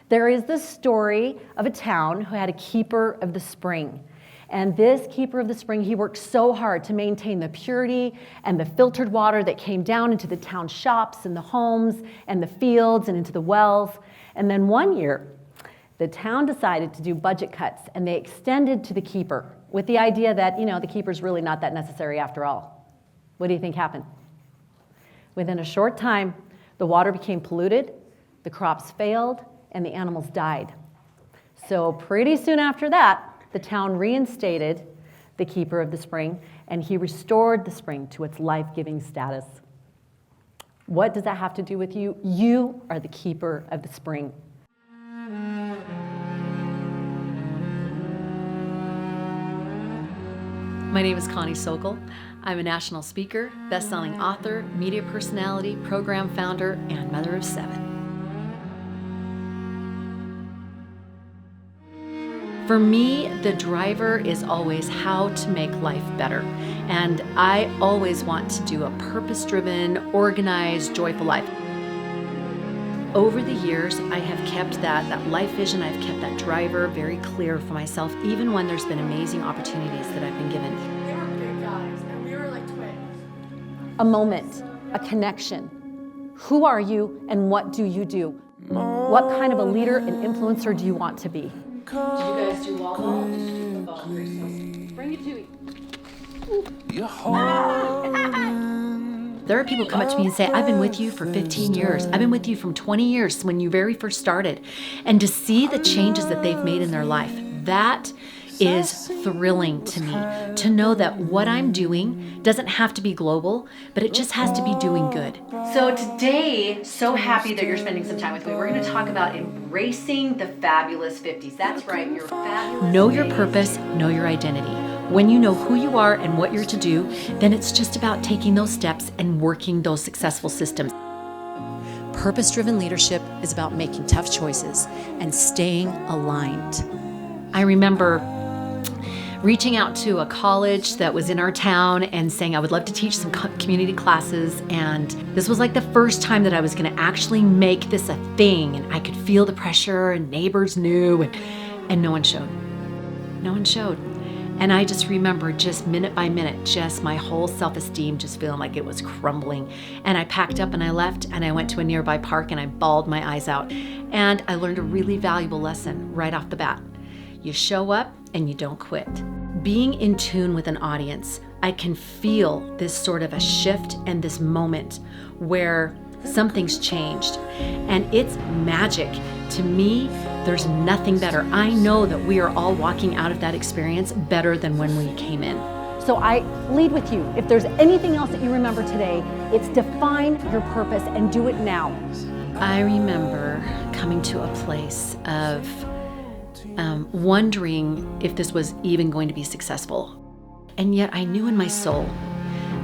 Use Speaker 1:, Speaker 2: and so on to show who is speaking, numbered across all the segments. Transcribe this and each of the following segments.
Speaker 1: There is this story of a town who had a keeper of the spring. And this keeper of the spring, he worked so hard to maintain the purity and the filtered water that came down into the town shops and the homes and the fields and into the wells. And then one year, the town decided to do budget cuts, and they extended to the keeper with the idea that, the keeper's really not that necessary after all. What do you think happened? Within a short time, the water became polluted, the crops failed, and the animals died. So pretty soon after that, the town reinstated the keeper of the spring, and he restored the spring to its life-giving status. What does that have to do with you? You are the keeper of the spring.
Speaker 2: My name is Connie Sokol. I'm a national speaker, best-selling author, media personality, program founder, and mother of 7. For me, the driver is always how to make life better. And I always want to do a purpose-driven, organized, joyful life. Over the years, I have kept that life vision, I've kept that driver very clear for myself, even when there's been amazing opportunities that I've been given.
Speaker 3: They were big guys, and we were like twins.
Speaker 1: A moment, a connection. Who are you and what do you do? What kind of a leader and influencer do you want to be?
Speaker 2: Did you guys do wall ball? The ball Christmas. Bring it to me. There are people who come up to me and say, I've been with you for 15 years. I've been with you from 20 years when you very first started. And to see the changes that they've made in their life, that is thrilling to me. To know that what I'm doing doesn't have to be global, but it just has to be doing good. So today, so happy that you're spending some time with me. We're going to talk about embracing the fabulous 50s. That's right, you're fabulous. Know your purpose, know your identity. When you know who you are and what you're to do, then it's just about taking those steps and working those successful systems.
Speaker 4: Purpose-driven leadership is about making tough choices and staying aligned.
Speaker 2: I remember reaching out to a college that was in our town and saying I would love to teach some community classes, and this was like the first time that I was going to actually make this a thing, and I could feel the pressure, and neighbors knew, and no one showed. No one showed. And I just remember just minute by minute, just my whole self-esteem just feeling like it was crumbling. And I packed up and I left, and I went to a nearby park and I bawled my eyes out. And I learned a really valuable lesson right off the bat. You show up and you don't quit. Being in tune with an audience, I can feel this sort of a shift and this moment where something's changed, and it's magic. To me, there's nothing better. I know that we are all walking out of that experience better than when we came in.
Speaker 1: So I lead with you. If there's anything else that you remember today, it's define your purpose and do it now.
Speaker 2: I remember coming to a place of wondering if this was even going to be successful. And yet I knew in my soul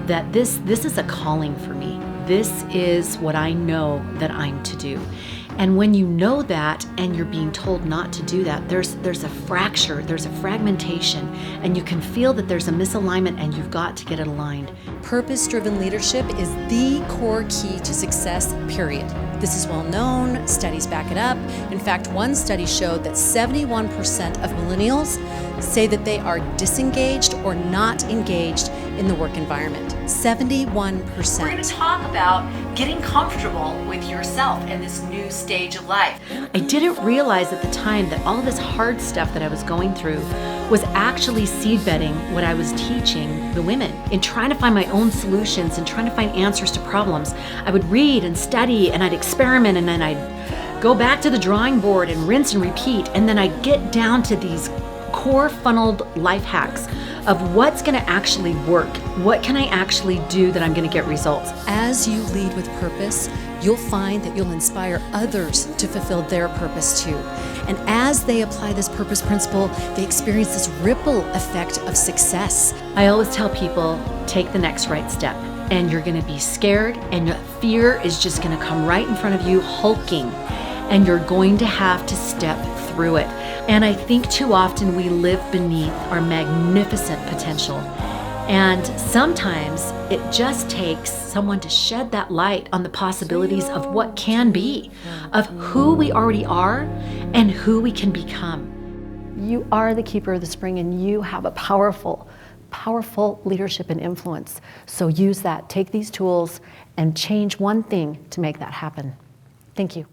Speaker 2: that this is a calling for me. This is what I know that I'm to do. And when you know that and you're being told not to do that, there's a fracture, there's a fragmentation, and you can feel that there's a misalignment and you've got to get it aligned.
Speaker 4: Purpose-driven leadership is the core key to success, period. This is well known, studies back it up. In fact, one study showed that 71% of millennials say that they are disengaged or not engaged in the work environment. 71%.
Speaker 2: We're going to talk about getting comfortable with yourself in this new stage of life. I didn't realize at the time that all this hard stuff that I was going through was actually seed bedding what I was teaching the women. In trying to find my own solutions and trying to find answers to problems, I would read and study and I'd experiment, and then I'd go back to the drawing board and rinse and repeat, and then I'd get down to these core funneled life hacks of what's going to actually work. What can I actually do that I'm going to get results?
Speaker 4: As you lead with purpose, you'll find that you'll inspire others to fulfill their purpose too. And as they apply this purpose principle, they experience this ripple effect of success.
Speaker 2: I always tell people, take the next right step. And you're going to be scared, and fear is just going to come right in front of you, hulking. And you're going to have to step through it. And I think too often we live beneath our magnificent potential. And sometimes it just takes someone to shed that light on the possibilities of what can be, of who we already are, and who we can become.
Speaker 1: You are the keeper of the spring, and you have a powerful, powerful leadership and influence. So use that, take these tools, and change one thing to make that happen. Thank you.